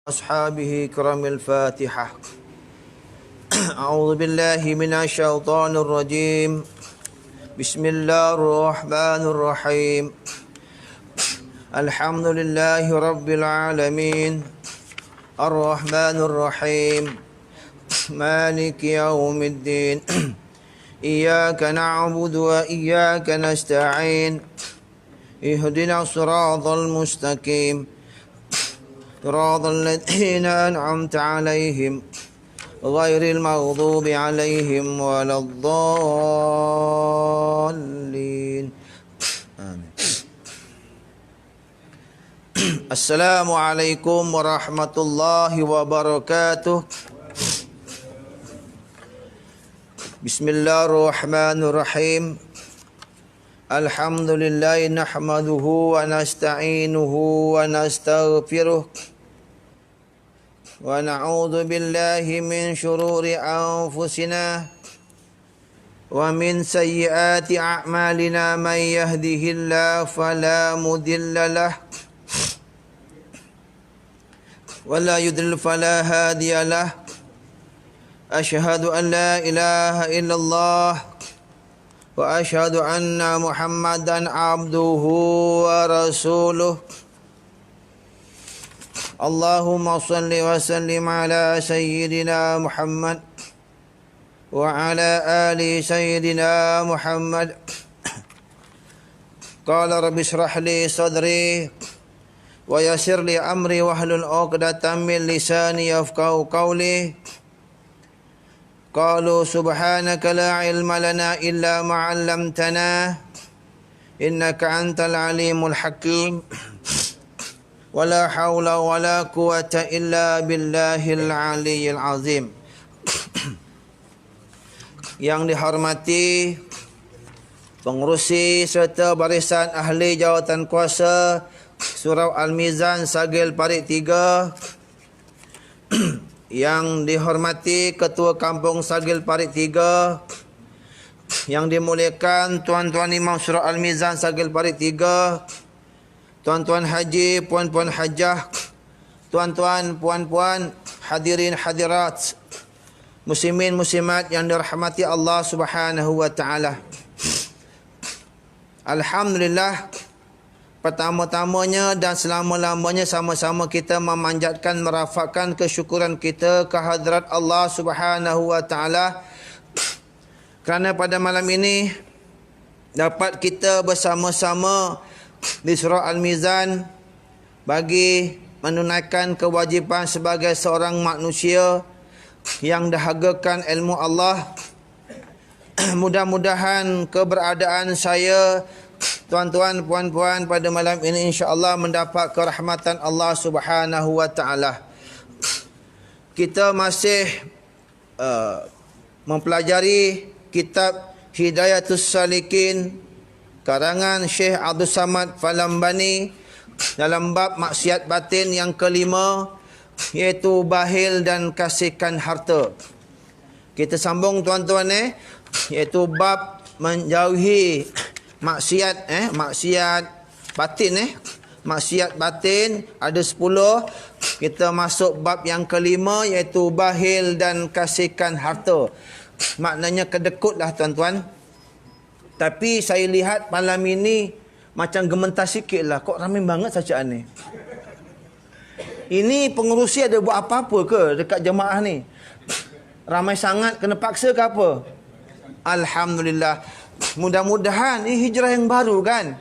أصحابه كرم الفاتحة. أعوذ بالله من الشيطان الرجيم. بسم الله الرحمن الرحيم. الحمد لله رب العالمين الرحمن الرحيم مالك يوم الدين. إياك نعبد وإياك نستعين. اهدنا الصراط المستقيم صراط الذين أنعمت عليهم غير المغضوب عليهم ولا الضالين. آمين. السلام عليكم ورحمة الله وبركاته. بسم الله الرحمن الرحيم. الحمد لله نحمده ونستعينه ونستغفره ونعوذ بالله من شرور أنفسنا ومن سيئات أعمالنا. من يهده الله فلا مضل له ولا يضلل فلا هادي له. أشهد أن لا إله إلا الله وأشهد أن محمدا عبده ورسوله. اللهم صل وسلم على سيدنا محمد وعلى آل سيدنا محمد. قال رب اشرح لي صدري ويسر لي أمري واحلل عقدة من لساني يفقهوا قولي. قالوا سبحانك لا علم لنا إلا ما علمتنا إنك أنت العليم الحكيم. ولا حول ولا قوة إلا بالله العلي العظيم. Yang dihormati pengurusi serta barisan ahli jawatan kuasa Surau Al-Mizan Sagil Parit 3. Yang dihormati Ketua Kampung Sagil Parit 3, yang dimuliakan tuan-tuan Imam Surau Al-Mizan Sagil Parit 3, tuan-tuan haji, puan-puan hajah, tuan-tuan, puan-puan, hadirin hadirat, muslimin muslimat yang dirahmati Allah Subhanahu wa taala. Alhamdulillah, pertama-tamanya dan selama-lamanya sama-sama kita memanjatkan, merafakkan kesyukuran kita ke hadrat Allah Subhanahu wa taala kerana pada malam ini dapat kita bersama-sama di Surau Al-Mizan bagi menunaikan kewajipan sebagai seorang manusia yang dahagakan ilmu Allah. Mudah-mudahan keberadaan saya, tuan-tuan, puan-puan pada malam ini insya-Allah mendapat kerahmatan Allah Subhanahu wa taala. Kita masih mempelajari kitab Hidayatus Salikin karangan Syekh Abdul Samad Falambani dalam bab maksiat batin yang kelima, iaitu bahil dan kasihkan harta. Kita sambung tuan-tuan, iaitu bab menjauhi maksiat batin. Maksiat batin ada 10. Kita masuk bab yang kelima, iaitu bahil dan kasihkan harta. Maknanya kedekutlah tuan-tuan. Tapi saya lihat malam ini macam gementar sikit lah. Kok ramai banget bacaan ni? Ini pengurusi ada buat apa-apa ke dekat jemaah ni? Ramai sangat, kena paksa ke apa? Alhamdulillah. Mudah-mudahan ini hijrah yang baru kan?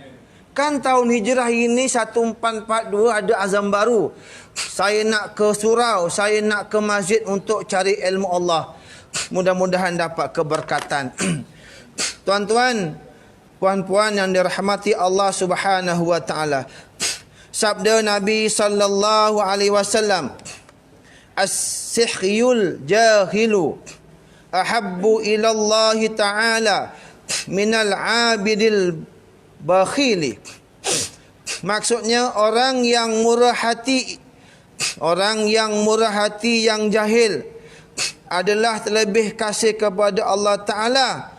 Kan tahun hijrah ini 1442 ada azam baru. Saya nak ke surau, saya nak ke masjid untuk cari ilmu Allah. Mudah-mudahan dapat keberkatan. Tuan-tuan, puan-puan yang dirahmati Allah Subhanahu wa taala. Sabda Nabi sallallahu alaihi wasallam, "As-sihyul jahilu ahabbu ila Allah taala minal 'abidil bakhili." Maksudnya orang yang murah hati yang jahil adalah terlebih kasih kepada Allah Ta'ala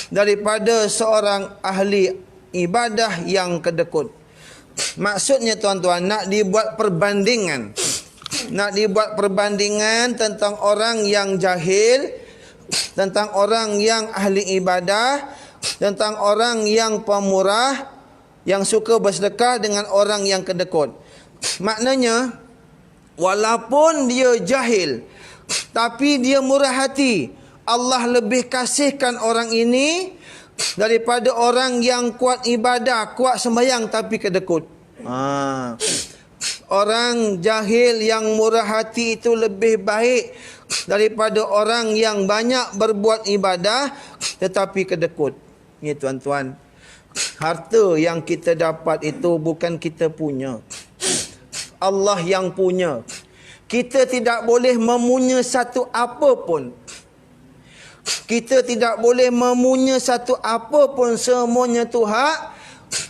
daripada seorang ahli ibadah yang kedekut. Maksudnya tuan-tuan, nak dibuat perbandingan nak dibuat perbandingan tentang orang yang jahil, tentang orang yang ahli ibadah, tentang orang yang pemurah, yang suka bersedekah dengan orang yang kedekut. Maknanya, walaupun dia jahil, tapi dia murah hati, Allah lebih kasihkan orang ini daripada orang yang kuat ibadah, kuat sembahyang tapi kedekut. Orang jahil yang murah hati itu lebih baik daripada orang yang banyak berbuat ibadah tetapi kedekut. Ni tuan-tuan, harta yang kita dapat itu bukan kita punya, Allah yang punya. Kita tidak boleh memunya satu apa pun. Kita tidak boleh memunya satu apa pun. Semuanya tu hak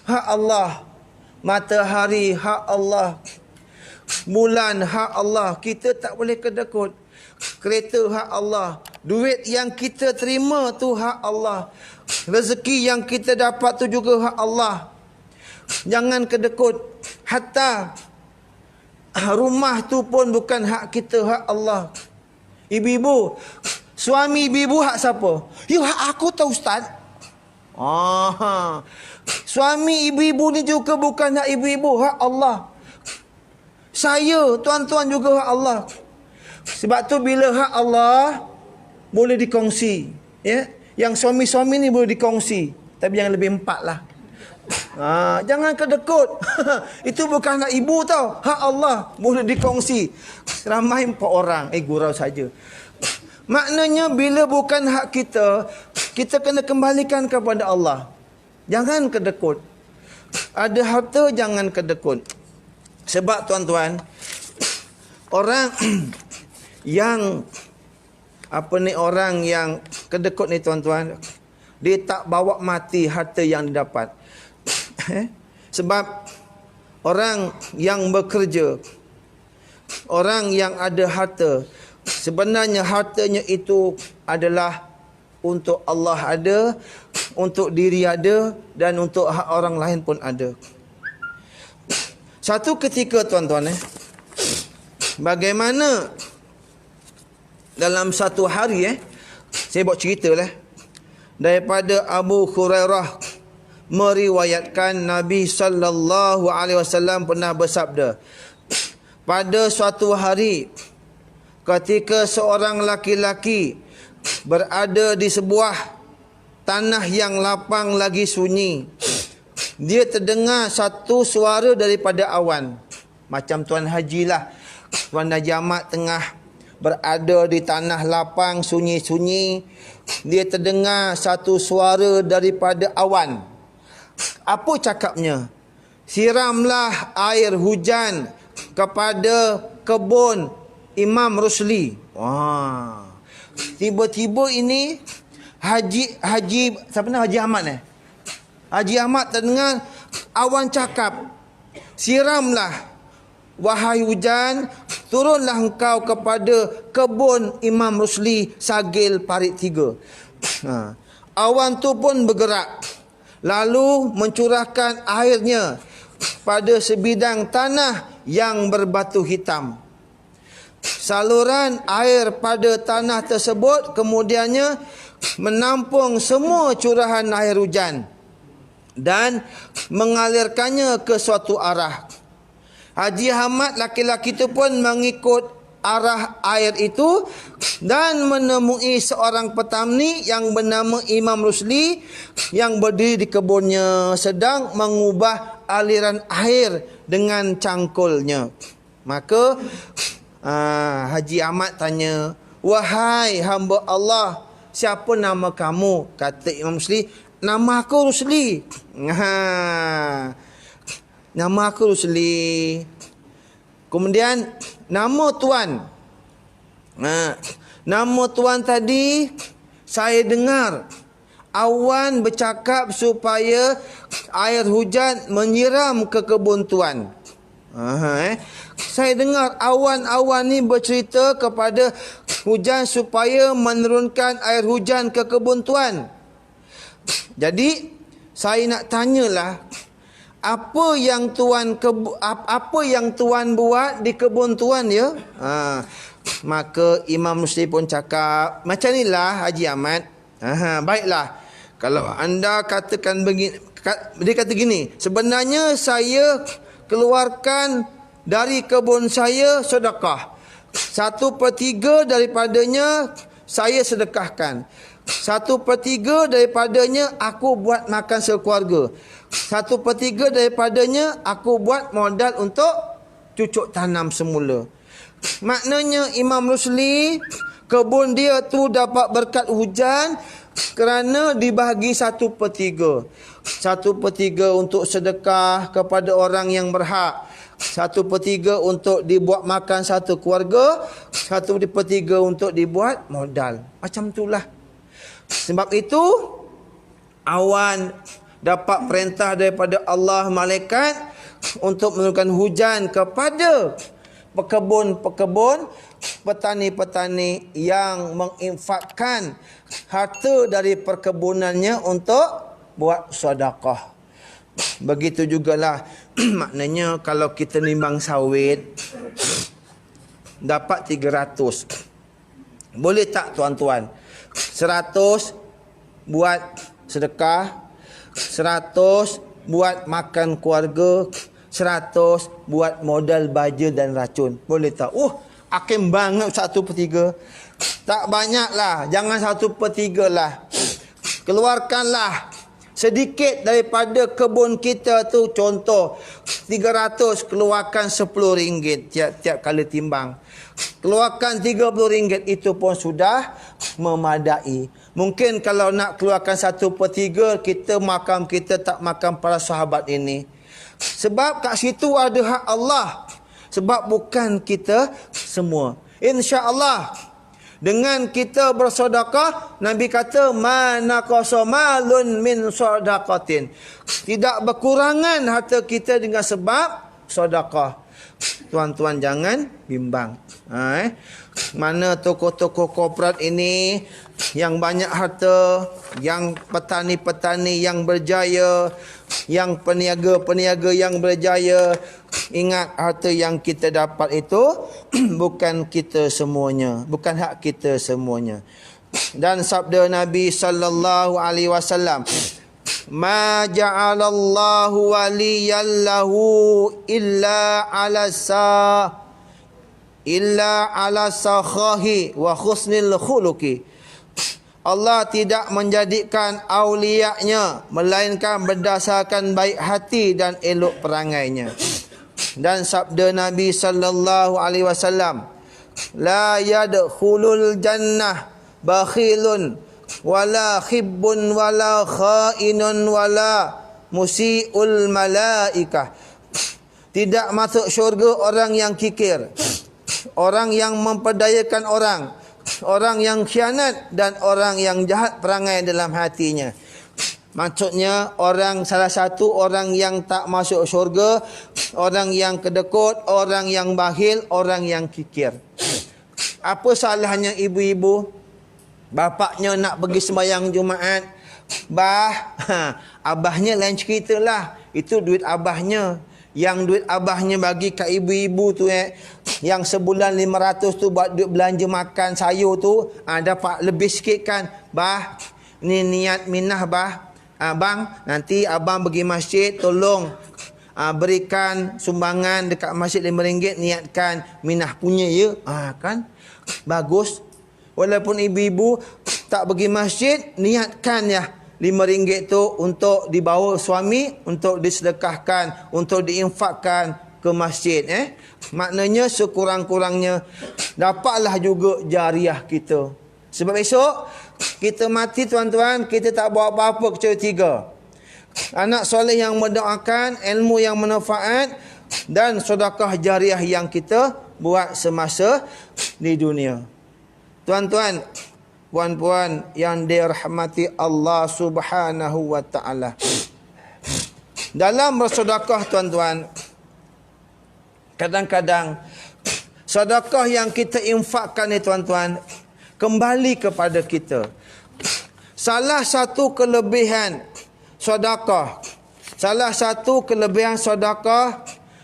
Allah. Matahari hak Allah, bulan hak Allah. Kita tak boleh kedekut. Kereta hak Allah, duit yang kita terima tu hak Allah, rezeki yang kita dapat tu juga hak Allah. Jangan kedekut. Hatta rumah tu pun bukan hak kita, hak Allah. Ibu-ibu, suami ibu-ibu hak siapa? Ya, hak aku tahu ustaz. Suami ibu-ibu ni juga bukan hak ibu-ibu, hak Allah. Saya, tuan-tuan, juga hak Allah. Sebab tu bila hak Allah boleh dikongsi, ya. Yang suami-suami ni boleh dikongsi, tapi yang lebih 4 lah. Jangan kedekut. Itu bukan hak ibu tau, hak Allah, boleh dikongsi. Ramai 4 orang, gurau saja. Maknanya bila bukan hak kita, kita kena kembalikan kepada Allah. Jangan kedekut. Ada harta, jangan kedekut. Sebab tuan-tuan, orang yang orang yang kedekut ni tuan-tuan, dia tak bawa mati harta yang didapat. Sebab orang yang bekerja, orang yang ada harta, sebenarnya hartanya itu adalah untuk Allah ada, untuk diri ada, dan untuk hak orang lain pun ada. Satu ketika tuan-tuan, bagaimana dalam satu hari, saya buat cerita lah, daripada Abu Hurairah meriwayatkan Nabi SAW pernah bersabda, pada suatu hari ketika seorang laki-laki berada di sebuah tanah yang lapang lagi sunyi, dia terdengar satu suara daripada awan. Macam Tuan Haji lah, Tuan Haji Ahmad tengah berada di tanah lapang sunyi-sunyi, dia terdengar satu suara daripada awan. Apa cakapnya? Siramlah air hujan kepada kebun Imam Rusli. Tiba-tiba ini Haji siapa nama Haji Ahmad Haji Ahmad terdengar awan cakap, siramlah wahai hujan, turunlah engkau kepada kebun Imam Rusli Sagil Parit 3. Awan tu pun bergerak, lalu mencurahkan airnya pada sebidang tanah yang berbatu hitam. Saluran air pada tanah tersebut kemudiannya menampung semua curahan air hujan dan mengalirkannya ke suatu arah. Haji Ahmad laki-laki itu pun mengikut arah air itu dan menemui seorang petani yang bernama Imam Rusli yang berdiri di kebunnya sedang mengubah aliran air dengan cangkulnya. Maka Haji Ahmad tanya, wahai hamba Allah, siapa nama kamu? Kata Imam Rusli, nama aku Rusli. Nama aku Rusli. Kemudian nama tuan. Nama tuan tadi saya dengar awan bercakap supaya air hujan menyiram ke kebun tuan. Saya dengar awan-awan ni bercerita kepada hujan supaya menurunkan air hujan ke kebun tuan. Jadi saya nak tanyalah, apa yang tuan buat di kebun tuan ya. Maka Imam Muslim pun cakap, macam inilah Haji Ahmad. Baiklah. Kalau anda katakan begini, dia kata gini, sebenarnya saya keluarkan dari kebun saya sedekah. 1/3 daripadanya saya sedekahkan. 1/3 daripadanya aku buat makan sekeluarga. 1/3 daripadanya aku buat modal untuk cucuk tanam semula. Maknanya Imam Rusli, kebun dia tu dapat berkat hujan kerana dibahagi 1/3. 1/3 untuk sedekah kepada orang yang berhak. 1/3 untuk dibuat makan satu keluarga. 1/3 untuk dibuat modal. Macam itulah. Sebab itu awan dapat perintah daripada Allah malaikat untuk menurunkan hujan kepada pekebun-pekebun, petani-petani yang menginfakkan harta dari perkebunannya untuk buat sedekah. Begitu jugalah maknanya kalau kita nimbang sawit dapat 300. Boleh tak tuan-tuan? 100 buat sedekah, 100 buat makan keluarga, 100 buat modal baja dan racun. Boleh tak? Akim banget 1/3. Tak banyaklah. Jangan 1/3 lah. Keluarkanlah sedikit daripada kebun kita tu. Contoh 300, keluarkan RM10 tiap-tiap kali timbang. Keluarkan RM30, itu pun sudah memadai. Mungkin kalau nak keluarkan 1/3, kita makam kita tak makam para sahabat ini. Sebab kat situ ada hak Allah. Sebab bukan kita semua. InsyaAllah dengan kita bersedekah, Nabi kata mana qasa malun min sadaqatin. Tidak berkurangan harta kita dengan sebab sedekah. Tuan-tuan jangan bimbang. Mana tokoh-tokoh korporat ini yang banyak harta, yang petani-petani yang berjaya, yang peniaga-peniaga yang berjaya. Ingat, harta yang kita dapat itu bukan kita semuanya, bukan hak kita semuanya. Dan sabda Nabi sallallahu alaihi wasallam, ma ja'alallahu waliyan lahu illa ala sakhahi wa husnil khuluqi. Allah tidak menjadikan aulianya melainkan berdasarkan baik hati dan elok perangainya. Dan sabda Nabi sallallahu alaihi wasallam, la yadkhulul jannah bakhilun wala khibbun wala khainun wala musiul malaikah. Tidak masuk syurga orang yang kikir, orang yang memperdayakan orang, orang yang khianat, dan orang yang jahat perangai dalam hatinya. Maksudnya salah satu orang yang tak masuk syurga, orang yang kedekut, orang yang bakhil, orang yang kikir. Apa salahnya ibu-ibu? Bapaknya nak pergi sembahyang Jumaat, abahnya lain cerita lah. Itu duit abahnya. Yang duit abahnya bagi kat ibu-ibu tu yang sebulan 500 tu buat duit belanja makan sayur tu, dapat lebih sikit kan. Ni niat minah bang, nanti abang pergi masjid, tolong berikan sumbangan dekat masjid RM5, niatkan minah punya ya. Kan bagus. Walaupun ibu-ibu tak pergi masjid, niatkan ya RM5 tu untuk dibawa suami, untuk disedekahkan, untuk diinfakkan ke masjid. Maknanya sekurang-kurangnya dapatlah juga jariah kita. Sebab esok kita mati tuan-tuan, kita tak buat apa-apa kecuali 3. Anak soleh yang mendoakan, ilmu yang manfaat, dan sedekah jariah yang kita buat semasa di dunia. Tuan-tuan, puan-puan yang dirahmati Allah Subhanahu wa taala. Dalam bersedekah tuan-tuan, kadang-kadang sedekah yang kita infakkan ni tuan-tuan kembali kepada kita. Salah satu kelebihan sedekah Salah satu kelebihan sedekah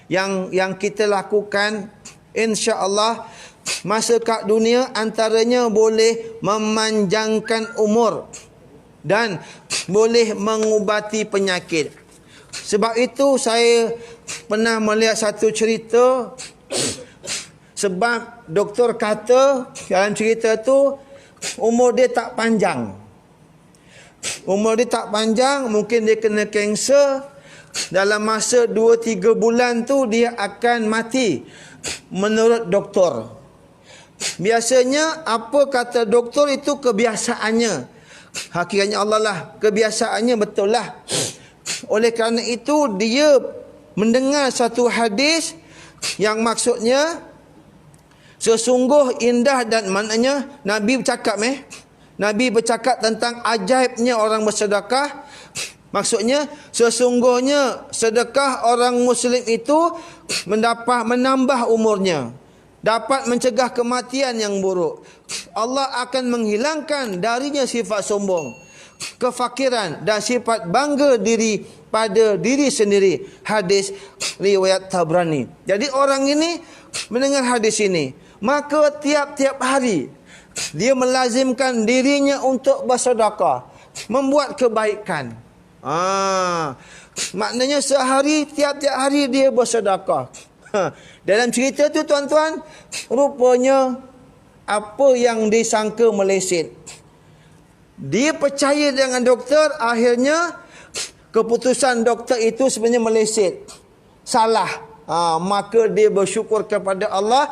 yang kita lakukan, insya-Allah masa kat dunia, antaranya boleh memanjangkan umur dan boleh mengubati penyakit. Sebab itu saya pernah melihat satu cerita. Sebab doktor kata dalam cerita tu umur dia tak panjang. Umur dia tak panjang, mungkin dia kena kanser. Dalam masa 2-3 bulan tu dia akan mati menurut doktor. Biasanya apa kata doktor itu kebiasaannya. Hakikatnya Allah lah, kebiasaannya betul lah. Oleh kerana itu dia mendengar satu hadis yang maksudnya sesungguh indah, dan maknanya Nabi bercakap tentang ajaibnya orang bersedekah. Maksudnya sesungguhnya sedekah orang Muslim itu menambah umurnya, dapat mencegah kematian yang buruk. Allah akan menghilangkan darinya sifat sombong, kefakiran dan sifat bangga diri pada diri sendiri. Hadis riwayat Tabrani. Jadi orang ini mendengar hadis ini, maka tiap-tiap hari dia melazimkan dirinya untuk bersedekah, membuat kebaikan. Maknanya sehari, tiap-tiap hari dia bersedekah. Dalam cerita tu tuan-tuan, rupanya apa yang disangka meleset. Dia percaya dengan doktor, akhirnya keputusan doktor itu sebenarnya meleset, salah. Maka dia bersyukur kepada Allah.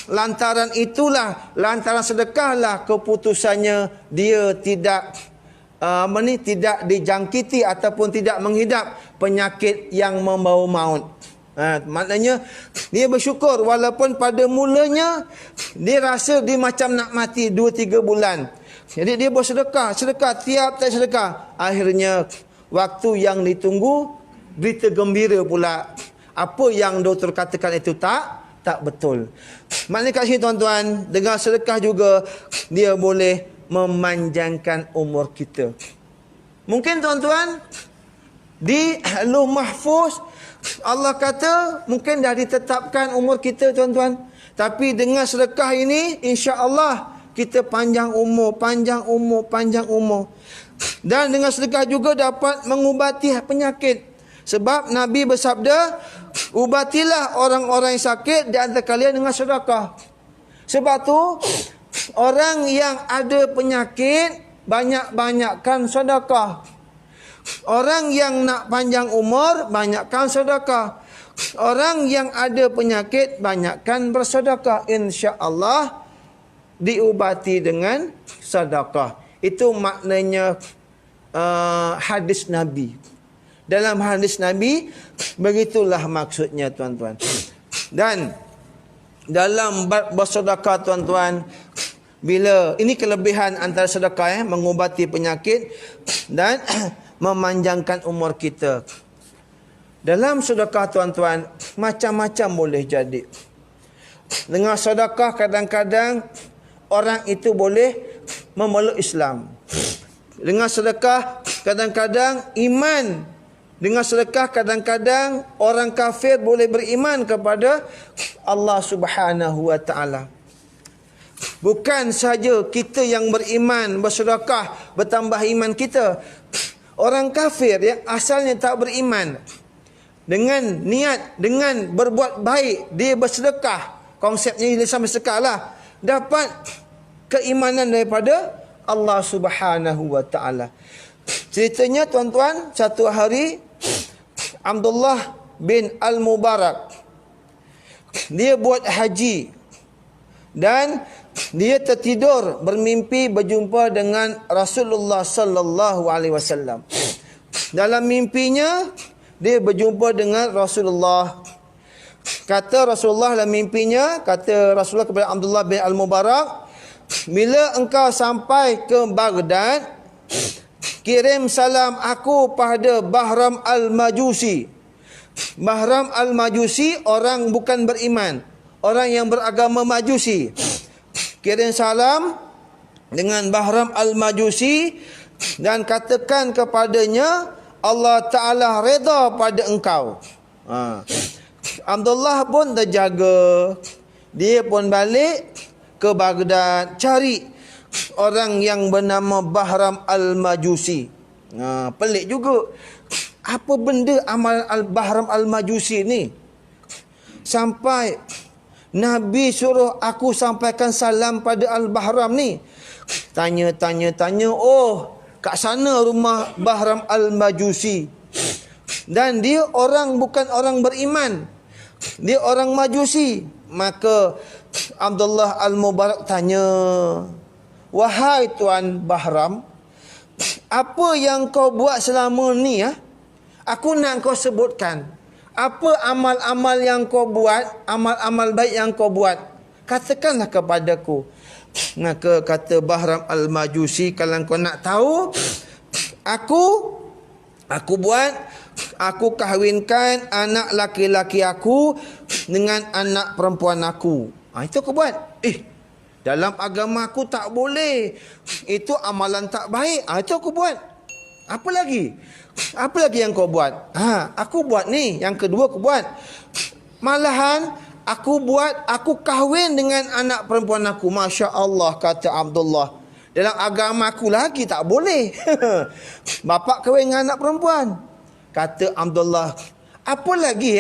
Lantaran itulah, lantaran sedekahlah keputusannya dia tidak tidak dijangkiti ataupun tidak menghidap penyakit yang membawa maut. Maknanya dia bersyukur walaupun pada mulanya dia rasa dia macam nak mati 2-3 bulan. Jadi dia bersedekah, tiap sedekah. Akhirnya waktu yang ditunggu, berita gembira pula. Apa yang doktor katakan itu tak betul. Maknanya kat sini tuan-tuan, dengan sedekah juga dia boleh memanjangkan umur kita. Mungkin tuan-tuan di Lauh Mahfuz Allah kata mungkin dah ditetapkan umur kita tuan-tuan. Tapi dengan sedekah ini insya-Allah kita panjang umur. Dan dengan sedekah juga dapat mengubati penyakit. Sebab Nabi bersabda, ubatilah orang-orang yang sakit di antara kalian dengan sedekah. Sebab tu orang yang ada penyakit banyak-banyakkan sedekah. Orang yang nak panjang umur banyakkan sedekah. Orang yang ada penyakit banyakkan bersedekah. Insya-Allah diubati dengan sedekah. Itu maknanya hadis Nabi. Dalam hadis Nabi begitulah maksudnya tuan-tuan. Dan dalam bersedekah tuan-tuan, bila ini kelebihan antara sedekah mengubati penyakit dan memanjangkan umur kita. Dalam sedekah tuan-tuan macam-macam boleh jadi. Dengan sedekah kadang-kadang orang itu boleh memeluk Islam. Dengan sedekah kadang-kadang iman. Dengan sedekah kadang-kadang orang kafir boleh beriman kepada Allah Subhanahu wa taala. Bukan saja kita yang beriman bersedekah bertambah iman kita. Orang kafir yang asalnya tak beriman, dengan niat, dengan berbuat baik, dia bersedekah. Konsepnya ini sama sedekah lah. Dapat keimanan daripada Allah Subhanahu wa taala. Ceritanya tuan-tuan, satu hari Abdullah bin Al-Mubarak dia buat haji dan dia tertidur bermimpi berjumpa dengan Rasulullah sallallahu alaihi wasallam. Dalam mimpinya dia berjumpa dengan Rasulullah. Kata Rasulullah dalam mimpinya, kata Rasulullah kepada Abdullah bin Al-Mubarak, bila engkau sampai ke Baghdad, kirim salam aku pada Bahram Al-Majusi. Bahram Al-Majusi orang bukan beriman, orang yang beragama Majusi. Kirim salam dengan Bahram Al-Majusi dan katakan kepadanya, Allah Ta'ala reda pada engkau. Abdullah pun terjaga. Dia pun balik ke Baghdad cari orang yang bernama Bahram Al-Majusi. Pelik juga. Apa benda amal Bahram Al-Majusi ni? Sampai Nabi suruh aku sampaikan salam pada Al-Bahram ni. Tanya. Oh, kat sana rumah Bahram Al-Majusi. Dan dia bukan orang beriman. Dia orang Majusi. Maka Abdullah Al-Mubarak tanya, wahai Tuan Bahram, apa yang kau buat selama ni? Aku nak kau sebutkan. Apa amal-amal yang kau buat, amal-amal baik yang kau buat. Katakanlah kepadaku. Maka kata Bahram Al-Majusi, kalau kau nak tahu, aku kahwinkan anak laki-laki aku dengan anak perempuan aku. Itu aku buat. Dalam agama aku tak boleh. Itu amalan tak baik. Itu aku buat. Apa lagi? Apa lagi yang kau buat? Aku buat ni. Yang kedua aku buat. Malahan aku kahwin dengan anak perempuan aku. Masya Allah, kata Abdullah. Dalam agama aku lagi tak boleh. Bapak kahwin dengan anak perempuan. Kata Abdullah, apa lagi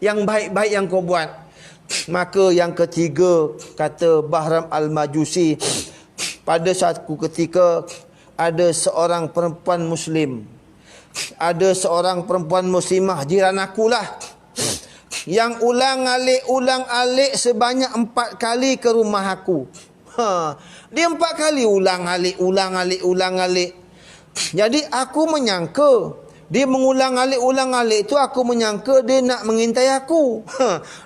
yang baik-baik yang kau buat? Maka yang ketiga, kata Bahram Al-Majusi, pada satu ketika ada seorang perempuan Muslim. Ada seorang perempuan muslimah, jiran akulah, yang ulang alik sebanyak 4 kali ke rumah aku. Dia 4 kali ulang alik. Jadi aku menyangka dia mengulang alik itu, aku menyangka dia nak mengintai aku.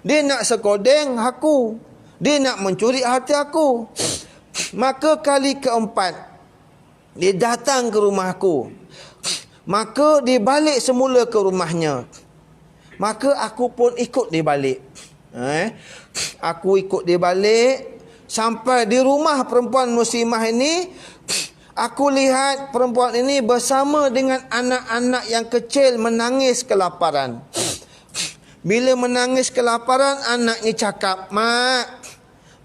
Dia nak sekodeng aku. Dia nak mencuri hati aku. Maka kali keempat, dia datang ke rumah aku. Maka dia balik semula ke rumahnya. Maka aku pun ikut dia balik. Aku ikut dia balik. Sampai di rumah perempuan muslimah ini, aku lihat perempuan ini bersama dengan anak-anak yang kecil menangis kelaparan. Bila menangis kelaparan, anaknya cakap, "Mak,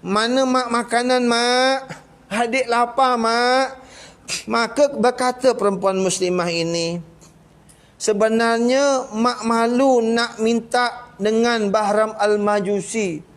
mana mak makanan, mak? Adik lapar, mak." Maka berkata perempuan muslimah ini, sebenarnya mak malu nak minta dengan Bahram Al-Majusi.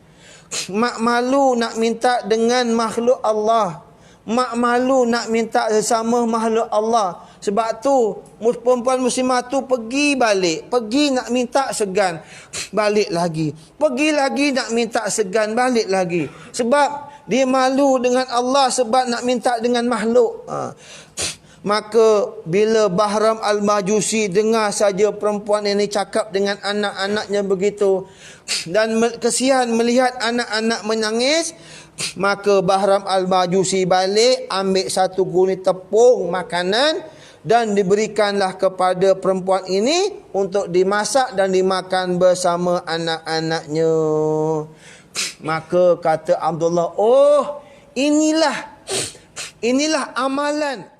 Mak malu nak minta dengan makhluk Allah. Mak malu nak minta sesama makhluk Allah. Sebab tu perempuan muslimah tu pergi balik. Pergi nak minta segan, balik lagi. Pergi lagi nak minta segan, balik lagi. Sebab dia malu dengan Allah, sebab nak minta dengan makhluk. Maka bila Bahram Al-Majusi dengar saja perempuan ini cakap dengan anak-anaknya begitu, dan kesian melihat anak-anak menangis, maka Bahram Al-Majusi balik, ambil satu gunung tepung makanan dan diberikanlah kepada perempuan ini untuk dimasak dan dimakan bersama anak-anaknya. Maka kata Abdullah, oh, inilah amalan